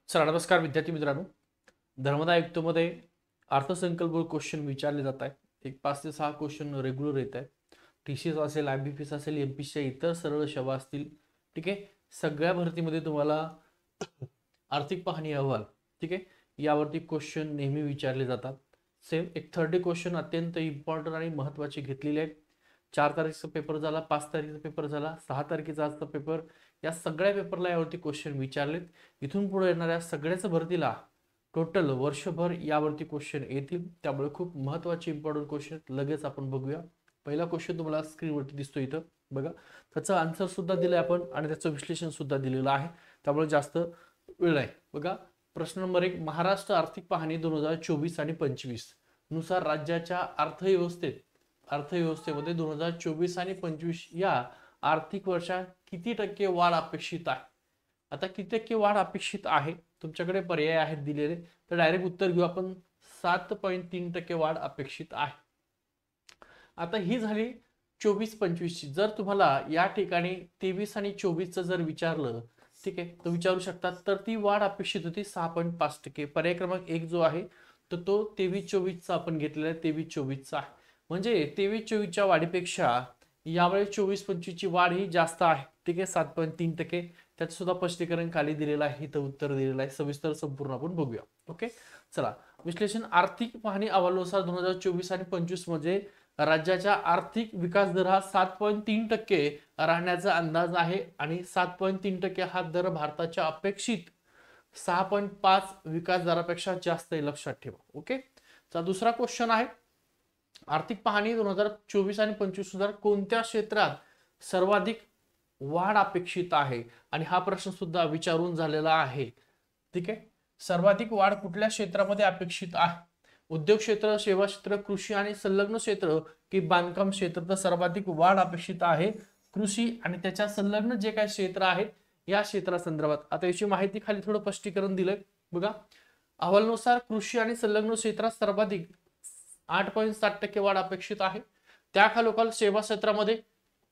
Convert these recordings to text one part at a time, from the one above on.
Sir नमस्कार विद्यार्थी मित्रांनो. धर्मदाय आयुक्तमध्ये अर्थसंकल्प क्वेश्चन विचारले जात आहेत. एक 5 ते 6 क्वेश्चन रेग्युलर येत आहेत. टीसीएस असेल, आयबीपीएस असेल, एमपीसीच्या इतर सरळ सेवा असतील. ठीक आहे. सगळ्या भरतीमध्ये तुम्हाला आर्थिक पाहणी अहवाल, ठीक आहे, यावरती क्वेश्चन नेहमी विचारले जातात. सेम एक 30 क्वेश्चन अत्यंत इम्पॉर्टंट आणि महत्त्वाचे घेतलेले आहेत. 4 तारखेचा पेपर झाला, 5 तारखेचा पेपर झाला, 6 तारखेचा आजचा पेपर. या सगळ्या पेपरला यावरती क्वेश्चन विचारलेत. इथून पुढे येणाऱ्या सगळ्याच भरतीला टोटल वर्षभर यावरती क्वेश्चन येतील. त्यामुळे खूप महत्त्वाचे इम्पॉर्टंट क्वेश्चन लगेच आपण बघूया. पहिला क्वेश्चन तुम्हाला स्क्रीनवरती दिसतो इथं बघा. त्याचं आन्सर सुद्धा दिलंय आपण आणि त्याचं विश्लेषण सुद्धा दिलेलं आहे. त्यामुळे जास्त वेळ नाही. बघा प्रश्न नंबर 1, महाराष्ट्र आर्थिक पाहणी 2024 आणि 25 नुसार राज्याच्या अर्थव्यवस्थेमध्ये 2024 आणि 25 या आर्थिक वर्षात किती टक्के वाढ अपेक्षित आहे. आता किती टक्के वाढ अपेक्षित आहे तुमच्याकडे पर्याय आहेत दिलेले, तर डायरेक्ट उत्तर घेऊ आपण. 7.3% वाढ अपेक्षित आहे. आता ही झाली 24-25 ची. जर तुम्हाला या ठिकाणी 23 आणि 24 जर विचारलं, ठीक आहे, तर विचारू शकतात. तर ती वाढ अपेक्षित होती 6.5%. पर्याय क्रमांक 1 जो आहे तर तो 23-24 आपण घेतलेला आहे. 23-24 आहे म्हणजे 23-24 वाढीपेक्षा यावेळी 24-25 ची वाढ ही जास्त आहे. ठीक आहे, 7.3%. त्याचं सुद्धा स्पष्टीकरण खाली दिलेलं आहे, इथं उत्तर दिलेलं आहे. सविस्तर संपूर्ण आपण बघूया. ओके, चला. विश्लेषण आर्थिक पाहणी अहवालानुसार 2024 आणि 25 मध्ये राज्याचा आर्थिक विकास दर हा 7.3% राहण्याचा अंदाज आहे आणि 7.3% हा दर भारताच्या अपेक्षित 6.5 विकास दरापेक्षा जास्त आहे, लक्षात ठेवा. ओके, चला. दुसरा क्वेश्चन आहे, आर्थिक पाहणी 2024 आणि 25 नुसार कोणत्या क्षेत्रात सर्वाधिक वाढ अपेक्षित आहे. आणि हा प्रश्न सुद्धा विचारून झालेला आहे. ठीक आहे, सर्वाधिक वाढ कुठल्या क्षेत्रामध्ये अपेक्षित आहे. उद्योग क्षेत्र, सेवा क्षेत्र, कृषी आणि संलग्न क्षेत्र की बांधकाम क्षेत्र. तर सर्वाधिक वाढ अपेक्षित आहे कृषी आणि त्याच्या संलग्न जे काही क्षेत्र आहेत या क्षेत्रासंदर्भात. आता याची माहिती खाली थोडं स्पष्टीकरण दिलंय बघा. अहवालानुसार कृषी आणि संलग्न क्षेत्रात सर्वाधिक 8.7% वाढ अपेक्षित आहे. त्याखालोखाल सेवा क्षेत्रामध्ये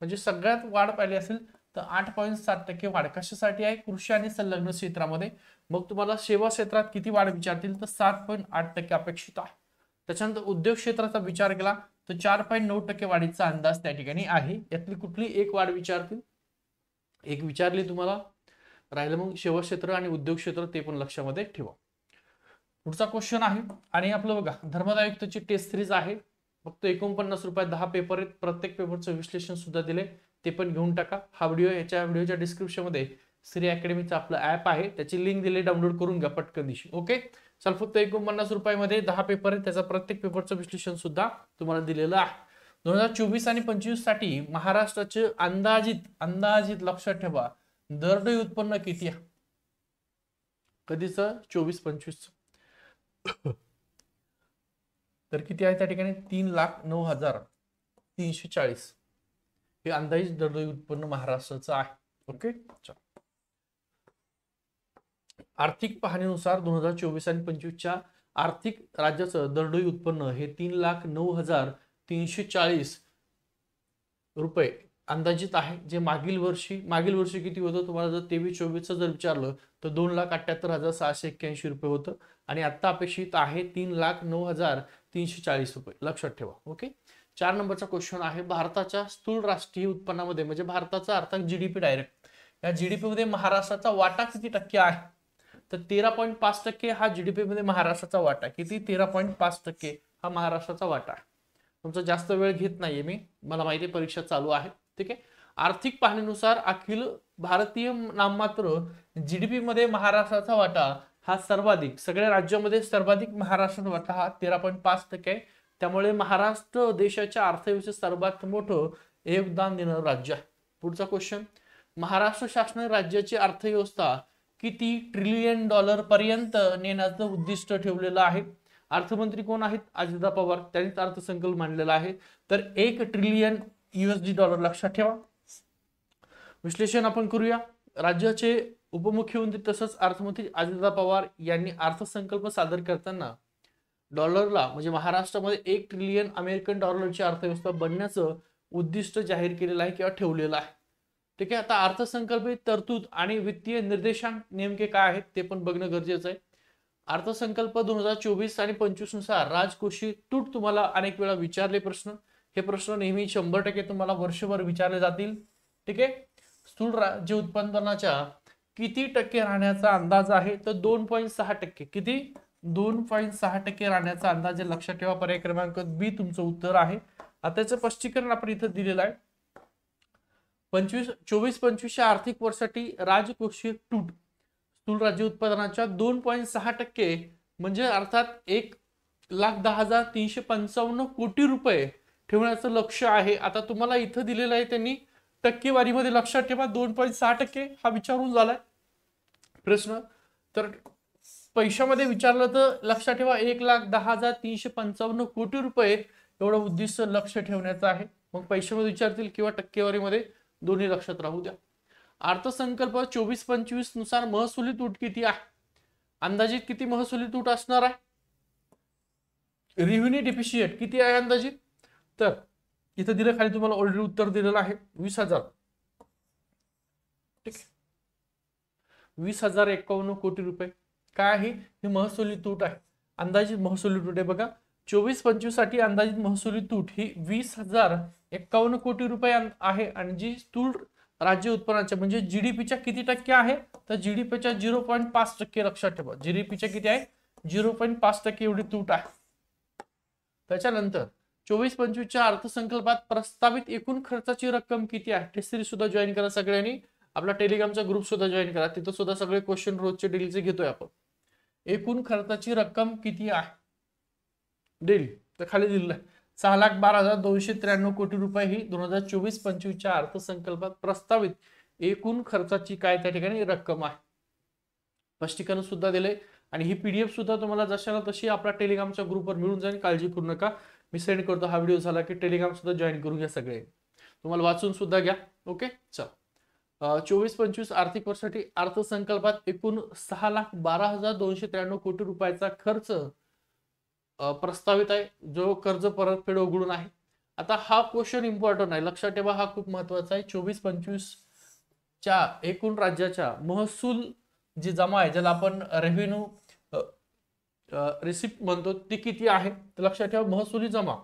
म्हणजे सगळ्यात वाढ पाहिली असेल तर 8.7% वाढ कशासाठी आहे, कृषी आणि संलग्न क्षेत्रामध्ये. मग तुम्हाला सेवा क्षेत्रात किती वाढ विचारतील तर 7.8% अपेक्षित आहे. त्याच्यानंतर उद्योग क्षेत्राचा विचार केला तर 4.9% वाढीचा अंदाज त्या ठिकाणी आहे. यातली कुठली एक वाढ विचारतील, एक विचारली तुम्हाला, राहिलं मग सेवा क्षेत्र आणि उद्योग क्षेत्र, ते पण लक्षामध्ये ठेवा. पुढचा क्वेश्चन आहे आणि आपलं बघा धर्मदाय आयुक्तची टेस्ट सिरीज आहे. फक्त 49 रुपयात 10 पेपर आहेत. प्रत्येक पेपरचं विश्लेषण सुद्धा दिले, ते पण घेऊन टाका. हा व्हिडिओ याच्या व्हिडिओच्या डिस्क्रिप्शन मध्ये श्री अकॅडमीचं आपलं ऍप आहे, त्याची लिंक दिली, डाउनलोड करून घ्या पटकन दिवशी. ओके, चल. फक्त 49 रुपयामध्ये 10 पेपर आहेत. त्याचा प्रत्येक पेपरचं विश्लेषण सुद्धा तुम्हाला दिलेलं आहे. 2024 आणि 25 साठी महाराष्ट्राचे अंदाजित लक्षात ठेवा दरडोई उत्पन्न किती आहे. कधीच 24-25 तर किती आहे त्या ठिकाणी 3,09,340 हे अंदाजित दरडोई उत्पन्न महाराष्ट्राचं आहे. ओके, आर्थिक पाहणीनुसार 2024 आणि 25च्या आर्थिक राज्याचं दरडोई उत्पन्न हे 3,09,340 रुपये अंदाजित आहे. जे मागील वर्षी किती होतं तुम्हाला जर 23-24 जर विचारलं तर 2,78,681 रुपये होतं आणि आता अपेक्षित आहे 3,09,340 रुपये, लक्षात ठेवा. ओके, 4 नंबरचा क्वेश्चन आहे, भारताच्या स्थूल राष्ट्रीय उत्पन्नामध्ये म्हणजे भारताचा अर्थात जीडीपी डायरेक्ट, या जीडीपी मध्ये महाराष्ट्राचा वाटा किती टक्के आहे तर 13.5% हा जीडीपी मध्ये महाराष्ट्राचा वाटा. किती, 13.5% हा महाराष्ट्राचा वाटा आहे. तुमचा जास्त वेळ घेत नाहीये मी, मला माहिती परीक्षा चालू आहे. ठीक आहे, आर्थिक पाहणीनुसार अखिल भारतीय नाममात्र जीडीपी मध्ये महाराष्ट्राचा वाटा हा सर्वाधिक, सगळ्या राज्यामध्ये सर्वाधिक महाराष्ट्राचा वाटा हा 13.5% आहे. त्यामुळे महाराष्ट्र देशाच्या अर्थव्यवस्थेत सर्वात मोठं योगदान देणारं राज्य आहे. पुढचा क्वेश्चन, महाराष्ट्र शासन राज्याची अर्थव्यवस्था किती ट्रिलियन डॉलर पर्यंत नेण्याचं उद्दिष्ट ठेवलेलं आहे. अर्थमंत्री कोण आहेत, अजितदादा पवार, त्यांनीच अर्थसंकल्प मांडलेला आहे. तर 1 ट्रिलियन USD डॉलर, लक्षात ठेवा. विश्लेषण आपण करूया. राज्याचे उपमुख्यमंत्री तसंच अर्थमंत्री अजितदादा पवार यांनी अर्थसंकल्प सादर करताना डॉलरला म्हणजे महाराष्ट्रामध्ये 1 ट्रिलियन अमेरिकन डॉलरची अर्थव्यवस्था बनण्याचं उद्दिष्ट जाहीर केलेलं आहे किंवा ठेवलेलं आहे. ठीक आहे. आता अर्थसंकल्पित तरतूद आणि वित्तीय निर्देशांक नेमके काय आहेत ते पण बघणं गरजेचं आहे. अर्थसंकल्प 2024 आणि 25 नुसार राजकोषीय तूट तुम्हाला अनेक वेळा विचारले प्रश्न. हे प्रश्न नेहमी 100% तुम्हाला वर्षभर विचारले जातील. ठीक आहे. स्थूल राज्य उत्पादनाच्या किती टक्के राहण्याचा अंदाज आहे? तर 2.6%. किती? 2.6% राहण्याचा अंदाज लक्षात ठेवा. पर्याय क्रमांक बी तुमचं उत्तर आहे. आता त्याचं स्पष्टीकरण आपण इथं दिलेलं आहे. 24-25 आर्थिक वर्षासाठी राजकोषीय तूट स्थूल राज्य उत्पादनाच्या 2.6% म्हणजे अर्थात 1,10,355 कोटी रुपये ठेवण्याचं लक्ष आहे. आता तुम्हाला इथं दिलेलं आहे त्यांनी टक्केवारीमध्ये. लक्षात ठेवा 2.6% हा विचारून झालाय प्रश्न. तर पैशामध्ये विचारलं तर लक्षात ठेवा 1,10,355 कोटी रुपये एवढं उद्दिष्ट लक्ष ठेवण्याचं आहे. मग पैशामध्ये विचारतील किंवा टक्केवारीमध्ये, दोन्ही लक्षात राहू द्या. अर्थसंकल्प 24-25 नुसार महसुली तूट किती आहे? अंदाजित किती महसुली तूट असणार आहे? रेव्हेन्यू डेफिशिएट किती आहे अंदाजित? तर इथं दिलं, खाली तुम्हाला ऑलरेडी उत्तर दिलेलं आहे 20,000. ठीक आहे. 20,051 कोटी रुपये काय आहे? ही महसुली तूट आहे. अंदाजित महसुली तूट आहे बघा. 24-25 साठी अंदाजित महसुली तूट ही 20,051 कोटी रुपये आहे. आणि जी स्थूल राज्य उत्पन्नाच्या म्हणजे जीडीपीच्या किती टक्के आहे? तर जीडीपीच्या 0.5% लक्षात ठेवा. जीडीपीच्या किती आहे? 0.5% एवढी तूट आहे. त्याच्यानंतर 24-25च्या अर्थसंकल्पात प्रस्तावित एकूण खर्चाची रक्कम किती आहे? टेस्टरी सुद्धा जॉईन करा सगळ्यांनी. आपला टेलिग्रामचा ग्रुप सुद्धा जॉईन करा. तिथं सुद्धा सगळे क्वेश्चन रोजचे डेलीचे घेतोय आपण. एकूण खर्चाची रक्कम किती आहे डेली? तर खाली दिलेलं आहे 6,12,293 कोटी रुपये ही 2024-25च्या अर्थसंकल्पात प्रस्तावित एकूण खर्चाची काय त्या ठिकाणी रक्कम आहे. स्पष्टीकरण सुद्धा दिले. आणि ही पीडीएफ सुद्धा तुम्हाला जशाला तशी आपल्या टेलिग्रामच्या ग्रुपवर मिळून जाईल. काळजी करू नका. मी सेंड करतो. हा व्हिडिओ झाला की टेलिग्राम सुद्धा जॉईन करून घ्या सगळे. तुम्हाला वाचून सुद्धा घ्या. ओके. चल 24-25 आर्थिक वर्षासाठी अर्थसंकल्पात एकूण 6,12,293 कोटी रुपयाचा खर्च प्रस्तावित आहे, जो कर्ज परतफेड उघडून आहे. आता हा क्वेश्चन इम्पॉर्टंट आहे, लक्षात ठेवा. हा खूप महत्वाचा आहे. 24-25 च्या एकूण राज्याच्या महसूल जी जमा आहे, ज्याला आपण रेव्हेन्यू रिसिप्ट म्हणतो, ती किती आहे? तर लक्षात ठेवा महसुली जमा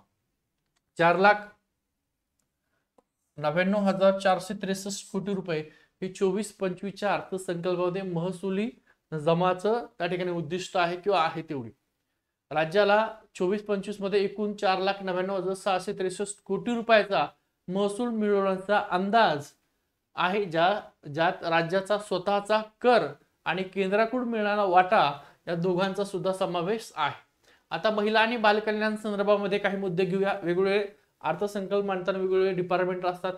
4,99,463 कोटी रुपये हे 24-25च्या अर्थसंकल्पामध्ये महसुली जमाचं त्या ठिकाणी उद्दिष्ट आहे किंवा आहे तेवढी. राज्याला 24-25 मध्ये एकूण 4,99,663 कोटी रुपयाचा महसूल मिळवण्याचा अंदाज आहे, ज्यात राज्याचा स्वतःचा कर आणि केंद्राकडून मिळणारा वाटा या दोघांचा सुद्धा समावेश आहे. आता महिला आणि बालकल्याण संदर्भामध्ये काही मुद्दे घेऊया. वेगवेगळे अर्थसंकल्प मांडताना वेगवेगळे डिपार्टमेंट असतात,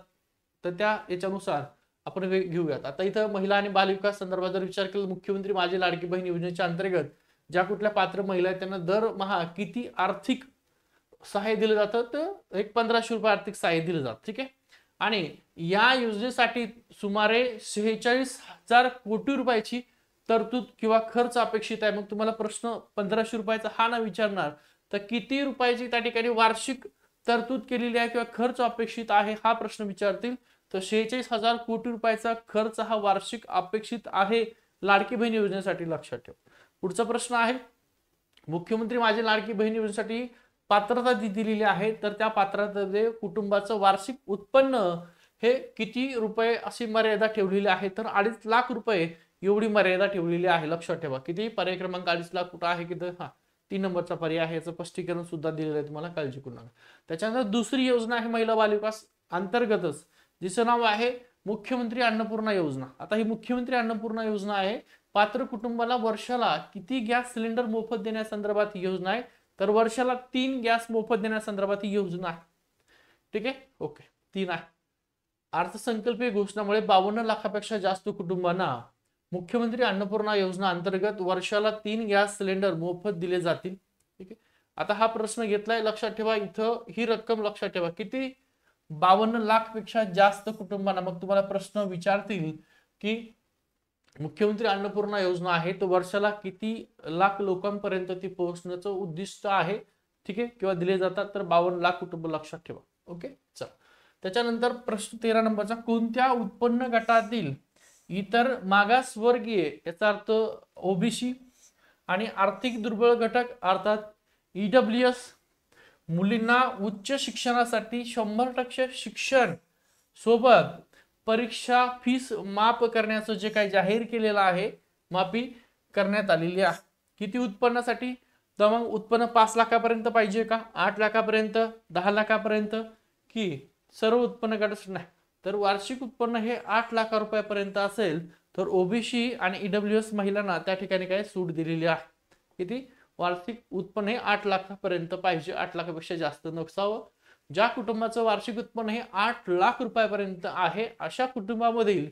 तर त्या याच्यानुसार आपण घेऊयात. आता इथं महिला आणि बालविकास संदर्भात जर विचार केला, मुख्यमंत्री माझी लाडकी बहीण योजनेच्या अंतर्गत ज्या कुठल्या पात्र महिला आहेत त्यांना दरमहा किती आर्थिक सहाय्य दिलं जातं? तर 1,500 रुपये आर्थिक सहाय्य दिलं जातं. ठीक आहे. आणि या योजनेसाठी सुमारे 46,000 कोटी रुपयाची तरतूद किंवा खर्च अपेक्षित आहे. मग तुम्हाला प्रश्न 1,500 रुपयाचा हा ना विचारणार, तर किती रुपयाची त्या ठिकाणी वार्षिक तरतूद केलेली आहे किंवा खर्च अपेक्षित आहे हा प्रश्न विचारतील. तर 46,000 कोटी रुपयाचा खर्च हा वार्षिक अपेक्षित आहे लाडकी बहीण योजनेसाठी. लक्षात ठेवा. पुढचा प्रश्न आहे, मुख्यमंत्री माझी लाडकी बहीण योजनेसाठी पात्रता दिलेली आहे, तर त्या पात्रतेमध्ये कुटुंबाचं वार्षिक उत्पन्न हे किती रुपये अशी मर्यादा ठेवलेली आहे? तर 2.5 लाख रुपये एवढी मर्यादा ठेवलेली आहे. लक्षात ठेवा. किती? पर्याय क्रमांक 2.5 लाख कुठं आहे? किती? हा 3 नंबरचा पर्याय आहे. याचं स्पष्टीकरण सुद्धा दिलेलं आहे, तुम्हाला काळजी करू नका. त्याच्यानंतर दुसरी योजना आहे महिला बालविकास अंतर्गतच, जिचं नाव आहे मुख्यमंत्री अन्नपूर्णा योजना. आता ही मुख्यमंत्री अन्नपूर्णा योजना आहे. पात्र कुटुंबाला वर्षाला किती गॅस सिलेंडर मोफत देण्यासंदर्भात ही योजना आहे? तर वर्षाला 3 गॅस मोफत देण्यासंदर्भात ही योजना आहे. ठीक आहे. ओके. 3 आहे. अर्थसंकल्पीय घोषणामुळे 52 लाखापेक्षा जास्त कुटुंबांना मुख्यमंत्री अन्नपूर्णा योजना अंतर्गत वर्षाला 3 गॅस सिलेंडर मोफत दिले जातील. ठीक आहे. आता हा प्रश्न घेतलाय, लक्षात ठेवा. इथं ही रक्कम लक्षात ठेवा किती? 52 लाख पेक्षा जास्त कुटुंबांना. मग तुम्हाला प्रश्न विचारतील की मुख्यमंत्री अन्नपूर्णा योजना आहे, तर वर्षाला किती लाख लोकांपर्यंत ती पोहोचण्याचं उद्दिष्ट आहे? ठीक आहे. किंवा दिले जातात, तर 52 लाख कुटुंब लक्षात ठेवा. ओके. चला त्याच्यानंतर प्रश्न 13 नंबरचा, कोणत्या उत्पन्न गटातील इतर मागासवर्गीय याचा अर्थ ओबीसी आणि आर्थिक दुर्बळ घटक अर्थात ईडब्ल्यूएस मुलींना उच्च शिक्षणासाठी 100% शिक्षण सोबत परीक्षा फीस माफ करण्याचं जे काही जाहीर केलेलं आहे, माफी करण्यात आलेली आहे. किती उत्पन्नासाठी? तर मग उत्पन्न 5 लाखापर्यंत पाहिजे का, 8 लाखापर्यंत, 10 लाखापर्यंत, की सर्व उत्पन्न गटासाठी नाही, तर वार्षिक उत्पन्न हे 8 लाख रुपयापर्यंत असेल तर ओबीसी आणि ईडब्ल्यूएस महिलांना त्या ठिकाणी काय सूट दिलेली आहे. किती? वार्षिक उत्पन्न हे 8 लाखापर्यंत पाहिजे, 8 लाखापेक्षा जास्त नसावं. ज्या कुटुंबाचं वार्षिक उत्पन्न हे 8 लाख रुपयापर्यंत आहे अशा कुटुंबामधील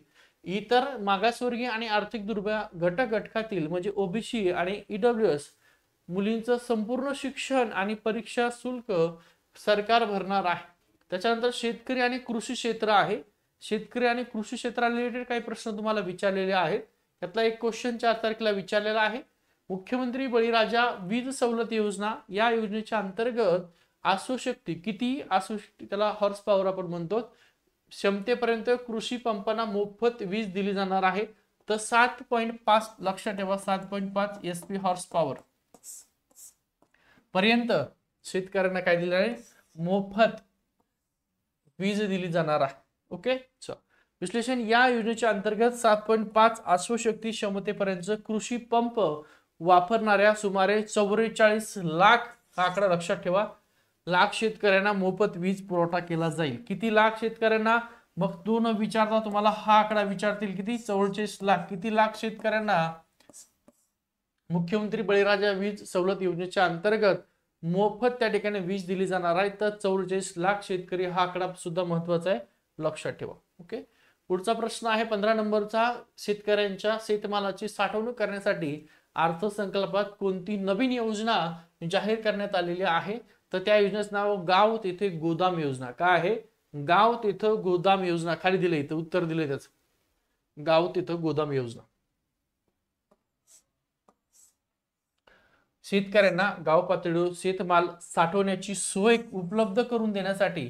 इतर मागासवर्गीय आणि आर्थिक दुर्बळ घटकातील म्हणजे ओबीसी आणि ईडब्ल्यूएस मुलींचं संपूर्ण शिक्षण आणि परीक्षा शुल्क सरकार भरणार आहे. त्याच्यानंतर शेतकरी आणि कृषी क्षेत्र आहे. शेतकरी आणि कृषी क्षेत्रा रिलेटेड काही प्रश्न तुम्हाला विचारलेले आहेत. त्यातला एक क्वेश्चन 4 तारखेला विचारलेला आहे. मुख्यमंत्री बळीराजा वीज सवलत योजना या योजनेच्या अंतर्गत आसूशक्ती किती आसूशक्ती त्याला हॉर्स पॉवर आपण म्हणतो क्षमतेपर्यंत कृषी पंपांना मोफत वीज दिली जाणार आहे. तर 7.5 लक्षात ठेवा, 7.5 एसपी हॉर्स पॉवर पर्यंत शेतकऱ्यांना काय दिलं आहे? मोफत वीज दिली जाणार आहे. ओके, विश्लेषण, या योजनेच्या अंतर्गत 7.5 अश्वशक्ती क्षमतेपर्यंत कृषी पंप वापरणाऱ्या सुमारे 44 लाख, हा आकडा लक्षात ठेवा, लाख शेतकऱ्यांना मोफत वीज पुरवठा केला जाईल. किती लाख शेतकऱ्यांना? मग तो न विचारता तुम्हाला हा आकडा विचारतील, किती? 44 लाख. किती लाख शेतकऱ्यांना मुख्यमंत्री बळीराजा वीज सवलत योजनेच्या अंतर्गत मोफत त्या ठिकाणी वीज दिली जाणार आहे? तर 44 लाख शेतकरी. हा आकडा सुद्धा महत्वाचा आहे, लक्षात ठेवा. ओके, पुढचा प्रश्न आहे 15 नंबरचा, शेतकऱ्यांच्या शेतमालाची साठवणूक करण्यासाठी अर्थसंकल्पात कोणती नवीन योजना जाहीर करण्यात आलेली आहे? तर त्या योजनेचं नाव गाव तेथे गोदाम योजना. काय आहे? गाव तेथे गोदाम योजना. खाली दिले, इथं उत्तर दिले त्याच, गाव तेथे गोदाम योजना. शेतकऱ्यांना गाव पातळीवर शेतमाल साठवण्याची सोय उपलब्ध करून देण्यासाठी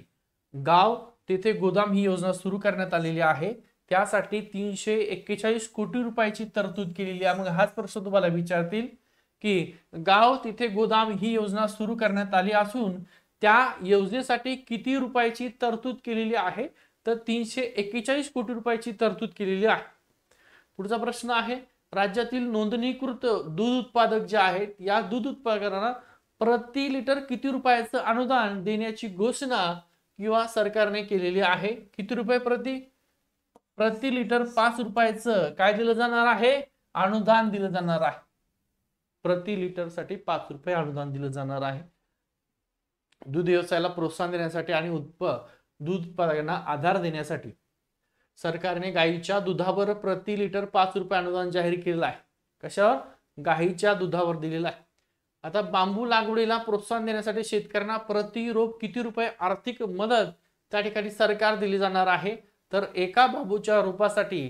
गाव तेथे गोदाम ही योजना सुरू करण्यात आलेली आहे. त्यासाठी 341 कोटी रुपयाची तरतूद केलेली आहे. मग हाच प्रश्न तुम्हाला विचारतील की गाव तिथे गोदाम ही योजना सुरू करण्यात आली असून त्या योजनेसाठी किती रुपयाची तरतूद केलेली आहे? तर 341 कोटी रुपयाची तरतूद केलेली आहे. पुढचा प्रश्न आहे, राज्यातील नोंदणीकृत दूध उत्पादक जे आहेत या दूध उत्पादकांना प्रति लिटर किती रुपयाचं अनुदान देण्याची घोषणा किंवा सरकारने केलेली आहे? किती रुपये प्रति लिटर? 5 रुपयाचं काय दिलं जाणार आहे? अनुदान दिलं जाणार आहे. प्रति लिटर साठी 5 रुपये अनुदान दिलं जाणार आहे. दूध व्यवसायाला प्रोत्साहन देण्यासाठी आणि दूध उत्पादकांना आधार देण्यासाठी सरकारने गाईच्या दुधावर प्रति लिटर 5 रुपये अनुदान जाहीर केलेलं आहे. कशावर? गाईच्या दुधावर दिलेलं आहे. आता बांबू लागवडीला प्रोत्साहन देण्यासाठी शेतकऱ्यांना प्रति रोप किती रुपये आर्थिक मदत त्या ठिकाणी सरकार दिली जाणार आहे? तर एका बांबूच्या रोपासाठी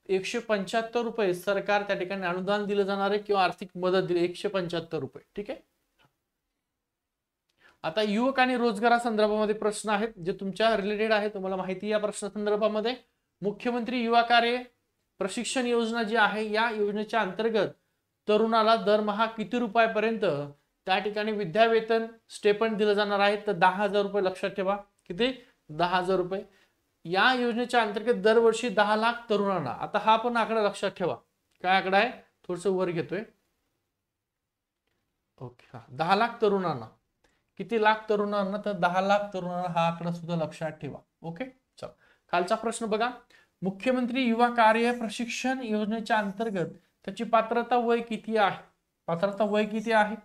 175 रुपये सरकार त्या ठिकाणी अनुदान दिलं जाणार आहे किंवा आर्थिक मदत दिली, 175 रुपये. ठीक आहे. आता युवक आणि रोजगारा संदर्भामध्ये प्रश्न आहेत जे तुमच्या रिलेटेड आहे, तुम्हाला माहिती या प्रश्न संदर्भामध्ये. मुख्यमंत्री युवा कार्य प्रशिक्षण योजना जी आहे या योजनेच्या अंतर्गत तरुणाला दरमहा किती रुपयापर्यंत त्या ठिकाणी विद्यावेतन स्टेपंड दिलं जाणार आहे? तर 10,000 रुपये. लक्षात ठेवा, किती? 10,000 रुपये. या योजनेच्या अंतर्गत दरवर्षी 10 लाख तरुणांना, आता हा पण आकडा लक्षात ठेवा, काय आकडा आहे? थोडस वर घेतोय. ओके, 10 लाख तरुणांना. किती लाख तरुणांना? तर 10 लाख तरुणांना. हा आकडा सुद्धा लक्षात ठेवा. ओके, चल खालचा प्रश्न बघा, मुख्यमंत्री युवा कार्य प्रशिक्षण योजनेच्या अंतर्गत त्याची पात्रता वय किती आहे? पात्रता वय किती आहे?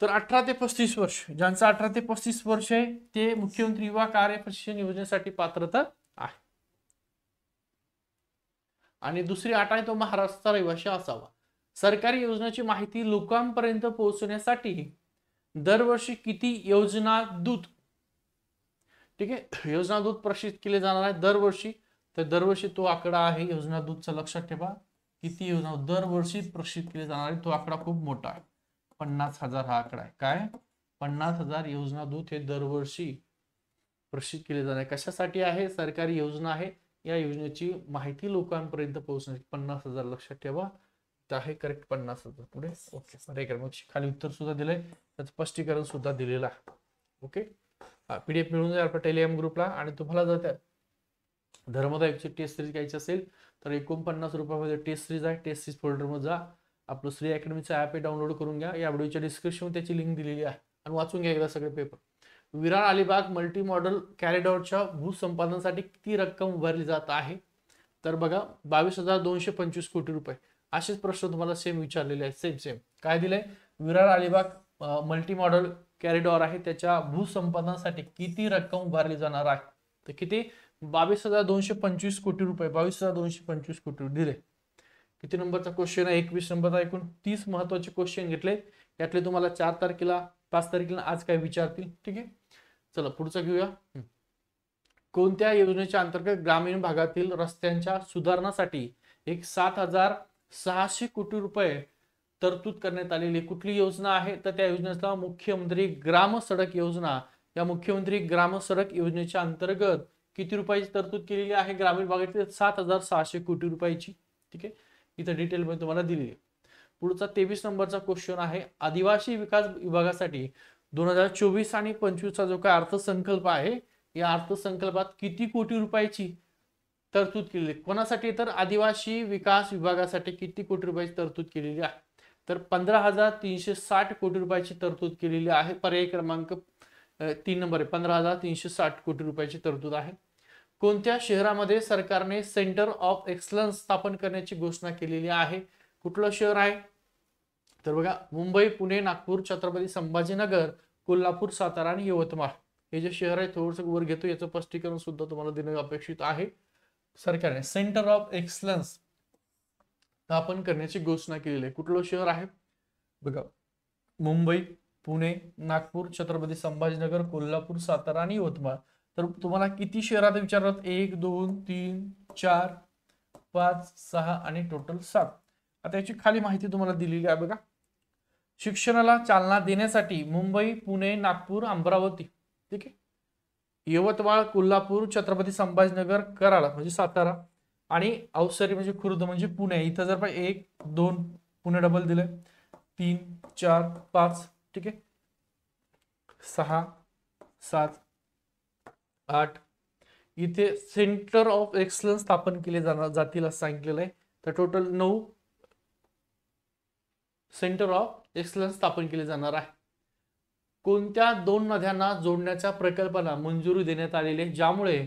तर 18 ते 35 वर्ष. ज्यांचं 18 ते 35 वर्ष आहे ते मुख्यमंत्री युवा कार्य प्रशिक्षण योजनेसाठी पात्रता आहे. आणि दुसरी अट आहे तो महाराष्ट्राचा रहिवासी असावा. सरकारी योजनेची माहिती लोकांपर्यंत पोहोचवण्यासाठी दरवर्षी किती योजना दूत, ठीक आहे, योजना दूत प्रशिक्षित केले जाणार आहे दरवर्षी? तर दरवर्षी तो आकडा आहे योजना दूतचा. लक्षात ठेवा, किती योजना दरवर्षी प्रशिक्षित केले जाणार आहे. तो आकडा खूप मोठा आहे, 50,000 हा आकडा आहे. काय? 50,000 योजना दूत हे दरवर्षी प्रसिद्ध केले जाणार आहे. कशासाठी आहे? सरकारी योजना आहे, या योजनेची माहिती लोकांपर्यंत पोहोचण्यासाठी 50,000 लक्षात ठेवा. तर आहे करेक्ट 50,000. पुढे ओके पर्याय खाली उत्तर सुद्धा दिलंय, त्याचं स्पष्टीकरण सुद्धा दिलेलं आहे. ओके PDF मिळून जाईल आपल्या टेलिग्राम ग्रुपला. आणि तुम्हाला जर त्या धर्मदायची टेस्ट सिरीज घ्यायची असेल तर 49 रुपयामध्ये टेस्ट सिरीज आहे. टेस्ट सिरीज फोल्डरमध्ये जा, आपलं श्री अकॅडमीचं ॲप आहे, डाउनलोड करून घ्या. या व्हिडिओच्या डिस्क्रिप्शन त्याची लिंक दिलेली आहे आणि वाचून घ्या एकदा सगळे paper. Virar Alibag multi model कॉरिडॉरच्या भूसंपादनासाठी किती रक्कम उभारली जात आहे? तर बघा 22,225 कोटी रुपये. असेच प्रश्न तुम्हाला सेम विचारलेले आहेत. सेम काय दिलंय? Virar Alibag multi model corridor आहे, त्याच्या भूसंपादनासाठी किती रक्कम उभारली जाणार आहे? तर किती? 22,225 कोटी रुपये. 22,225 कोटी दिले. किती नंबरचा क्वेश्चन आहे? 21 नंबरचा. एकूण 30 महत्वाचे क्वेश्चन घेतले, यातले तुम्हाला 4 तारखेला 5 तारखेला आज काय विचारतील. ठीक आहे, चला पुढचा घेऊया. कोणत्या योजनेच्या अंतर्गत ग्रामीण भागातील रस्त्यांच्या सुधारणासाठी एक 7,600 कोटी रुपये तरतूद करण्यात आलेली कुठली योजना आहे? तर त्या योजनेचा मुख्यमंत्री ग्राम सडक योजना. या मुख्यमंत्री ग्राम सडक योजनेच्या अंतर्गत किती रुपयाची तरतूद केलेली आहे? ग्रामीण भागातील 7,600 कोटी रुपयाची. ठीक आहे, इथं डिटेल मध्ये तुम्हाला दिलेली आहे. पुढचा 23 नंबरचा क्वेश्चन आहे, आदिवासी विकास विभागासाठी 2024 आणि 25चा जो काय अर्थसंकल्प आहे, या अर्थसंकल्पात किती कोटी रुपयाची तरतूद केलेली आहे? कोणासाठी? तर आदिवासी विकास विभागासाठी किती कोटी रुपयाची तरतूद केलेली आहे? तर 15,360 कोटी रुपयाची तरतूद केलेली आहे. पर्याय क्रमांक 3 नंबर आहे, 15,360 कोटी रुपयाची तरतूद आहे. कोणत्या शहरामध्ये सरकारने सेंटर ऑफ एक्सलन्स स्थापन करण्याची घोषणा केलेली आहे? कुठलं शहर आहे? तर बघा मुंबई, पुणे, नागपूर, छत्रपती संभाजीनगर, कोल्हापूर, सातारा आणि यवतमाळ हे जे शहर आहे. थोडंसं वर घेतो, याचं स्पष्टीकरण सुद्धा तुम्हाला देणं अपेक्षित आहे. सरकारने सेंटर ऑफ एक्सलन्स स्थापन करण्याची घोषणा केलेली आहे. कुठलं शहर आहे? बघा मुंबई, पुणे, नागपूर, छत्रपती संभाजीनगर, कोल्हापूर, सातारा आणि यवतमाळ. तर तुम्हाला किती शहरात विचारतात? 1 2 3 4 5 6 आणि टोटल 7. आता याची खाली माहिती तुम्हाला दिलेली आहे. बघा शिक्षणाला चालना देण्यासाठी मुंबई, पुणे, नागपूर, अमरावती, ठीक आहे, यवतमाळ, कोल्हापूर, छत्रपती संभाजीनगर, कराड म्हणजे सातारा आणि अवसरी म्हणजे खुर्द म्हणजे पुणे. इथं जर 1 2 पुणे डबल दिले, 3 4 5, ठीक आहे, 6 7 8. इथे सेंटर ऑफ एक्सलन्स स्थापन केले जातील असं सांगितलेलं आहे. तर टोटल 9 सेंटर ऑफ एक्सलन्स स्थापन केले जाणार आहे. कोणत्या 2 नद्यांना जोडण्याच्या प्रकल्पाला मंजुरी देण्यात आलेली आहे, ज्यामुळे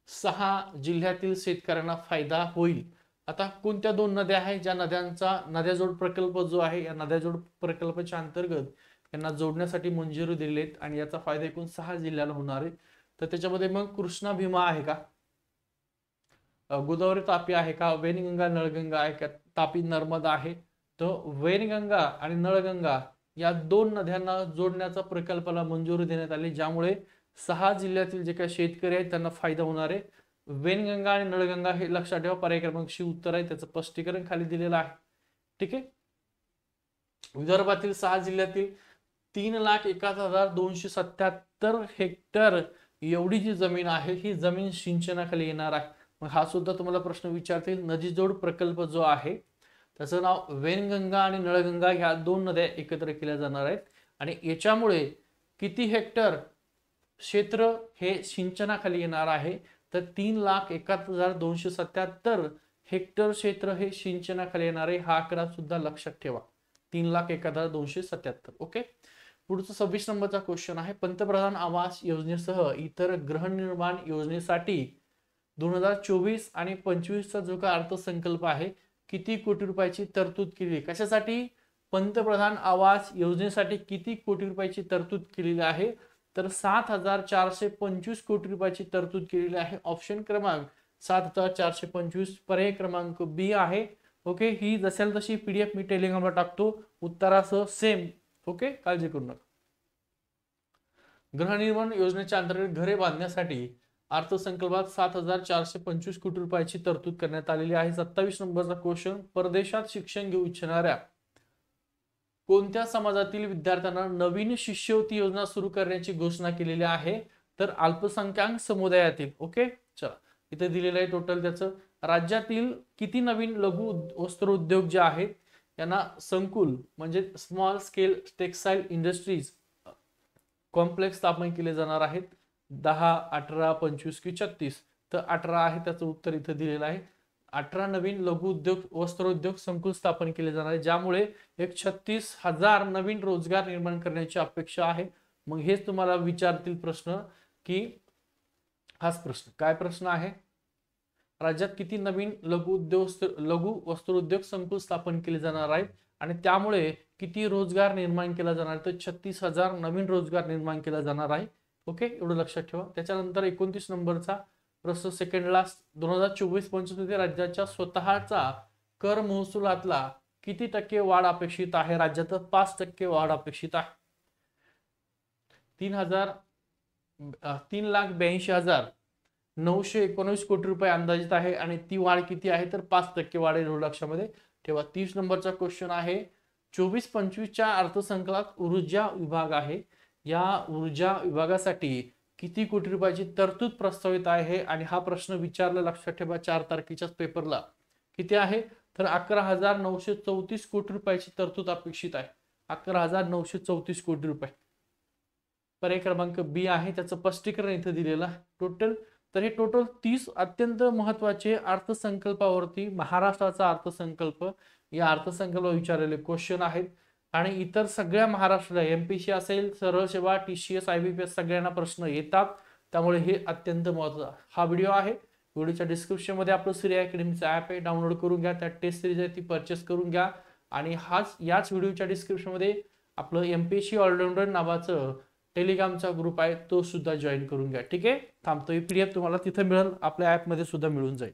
6 जिल्ह्यातील शेतकऱ्यांना फायदा होईल? आता कोणत्या 2 नद्या आहेत ज्या नद्यांचा नद्याजोड प्रकल्प जो आहे, या नद्याजोड प्रकल्पाच्या अंतर्गत यांना जोडण्यासाठी मंजुरी दिलेली आहे आणि याचा फायदा एकूण 6 जिल्ह्याला होणार आहे. तर त्याच्यामध्ये मग कृष्णा भीमा आहे का, गोदावरी तापी आहे का, वैनगंगा नळगंगा आहे का, तापी नर्मदा आहे? तर वैनगंगा आणि नळगंगा या 2 नद्यांना जोडण्याचा प्रकल्पाला मंजुरी देण्यात आली, ज्यामुळे 6 जिल्ह्यातील जे काही शेतकरी आहेत त्यांना फायदा होणार आहे. वैनगंगा आणि नळगंगा हे लक्षात ठेवा. पर्याय क्रमांक सी उत्तर आहे, त्याचं स्पष्टीकरण खाली दिलेलं आहे. ठीक आहे, विदर्भातील 6 जिल्ह्यातील 3,01,277 हेक्टर एवढी जी जमीन आहे, ही जमीन सिंचनाखाली येणार आहे. मग हा सुद्धा तुम्हाला प्रश्न विचारतील. नदीजोड प्रकल्प जो आहे त्याचं नाव वैनगंगा आणि नळगंगा ह्या 2 नद्या एकत्र केल्या जाणार आहेत आणि याच्यामुळे किती हेक्टर क्षेत्र हे सिंचनाखाली येणार आहे? तर 3,01,277 हेक्टर क्षेत्र हे सिंचनाखाली येणार आहे. हा आकडा सुद्धा लक्षात ठेवा, 3,01,277. ओके, पुढचा 26 नंबरचा क्वेश्चन आहे, पंतप्रधान आवास योजनेसह इतर गृहनिर्माण योजनेसाठी 2024 आणि 25चा जो का अर्थसंकल्प आहे, किती कोटी रुपयाची तरतूद केली? कशासाठी? पंतप्रधान आवास योजनेसाठी किती कोटी रुपयाची तरतूद केलेली आहे? तर 7,425 कोटी रुपयाची तरतूद केलेली आहे. ऑप्शन क्रमांक 7,425 पर्याय क्रमांक बी आहे. ओके, ही जसेल तशी PDF मी टेलिग्रामला टाकतो उत्तरासह सेम. ओके, काळजी करू नका. गृहनिर्माण योजनेच्या अंतर्गत घरे बांधण्यासाठी अर्थसंकल्पात 7,425 कोटी रुपयाची तरतूद करण्यात आलेली आहे. 27 नंबरचा क्वेश्चन, परदेशात शिक्षण घेऊ इच्छिणाऱ्या कोणत्या समाजातील विद्यार्थ्यांना नवीन शिष्यवृत्ती योजना सुरू करण्याची घोषणा केलेली आहे? तर अल्पसंख्याक समुदायातील. ओके, चला इथे दिलेलं आहे टोटल त्याचं. राज्यातील किती नवीन लघु वस्त्र उद्योग जे आहेत यांना संकुल म्हणजे small scale textile industries complex स्थापन केले जाणार आहेत? 10, 18, 25 की 36? तर 18 आहे त्याचं उत्तर इथं दिलेलं आहे. 18 नवीन लघु उद्योग वस्त्र उद्योग संकुल स्थापन केले जाणार आहे, ज्यामुळे एक 36,000 नवीन रोजगार निर्माण करण्याची अपेक्षा आहे. मग हेच तुम्हाला विचारतील प्रश्न की हाच प्रश्न काय प्रश्न आहे, राज्यात किती नवीन लघु वस्त्रोद्योग संकुल स्थापन केले जाणार आहेत आणि त्यामुळे किती रोजगार निर्माण केला जाणार? तर 36,000 नवीन रोजगार निर्माण केला जाणार आहे. ओके, एवढं लक्षात ठेवा. त्याच्यानंतर 29 नंबरचा प्रश्न सेकंड लास्ट. 2024-25 मध्ये राज्याच्या स्वतःचा कर महसुलातला किती टक्के वाढ अपेक्षित आहे? राज्यात 5% वाढ अपेक्षित आहे. 3,82,919 कोटी रुपये अंदाजित आहे आणि ती वाढ किती आहे? तर 5% वाढ आहे. लक्षामध्ये ठेवा. 30 नंबरचा क्वेश्चन आहे. 24-25च्या अर्थसंकल्पात ऊर्जा विभाग आहे. या ऊर्जा विभागासाठी किती कोटी रुपयाची तरतूद प्रस्तावित आहे? आणि हा प्रश्न विचारला, लक्षात ठेवा, 4 तारखेच्याच पेपरला. किती आहे? तर 11,934 कोटी रुपयाची तरतूद अपेक्षित आहे. 11,934 कोटी रुपये. पर्याय क्रमांक बी आहे, त्याचं स्पष्टीकरण इथे दिलेलं आहे टोटल. तर हे टोटल 30 अत्यंत महत्वाचे अर्थसंकल्पावरती, महाराष्ट्राचा अर्थसंकल्प, या अर्थसंकल्पावर विचारलेले क्वेश्चन आहेत. आणि इतर सगळ्या महाराष्ट्राला एमपीसी असेल, सरळ सेवा, टीसीएस, आयबीपीएस सगळ्यांना प्रश्न येतात. त्यामुळे हे अत्यंत महत्त्वाचा हा व्हिडिओ आहे. व्हिडिओच्या डिस्क्रिप्शन मध्ये आपलं श्रेय अकॅडमीचं ॲप आहे, डाउनलोड करून घ्या. त्यात टेस्ट सिरीज आहे ती परचेस करून घ्या. आणि याच व्हिडिओच्या डिस्क्रिप्शन मध्ये आपलं एमपीसी ऑलराऊंडर नावाचं टेलिग्रामचा ग्रुप आहे, तो सुद्धा जॉईन करून घ्या. ठीक आहे, थांबतो. ही पीडीएफ तुम्हाला तिथे मिळेल, आपल्या ॲपमध्ये सुद्धा मिळून जाईल.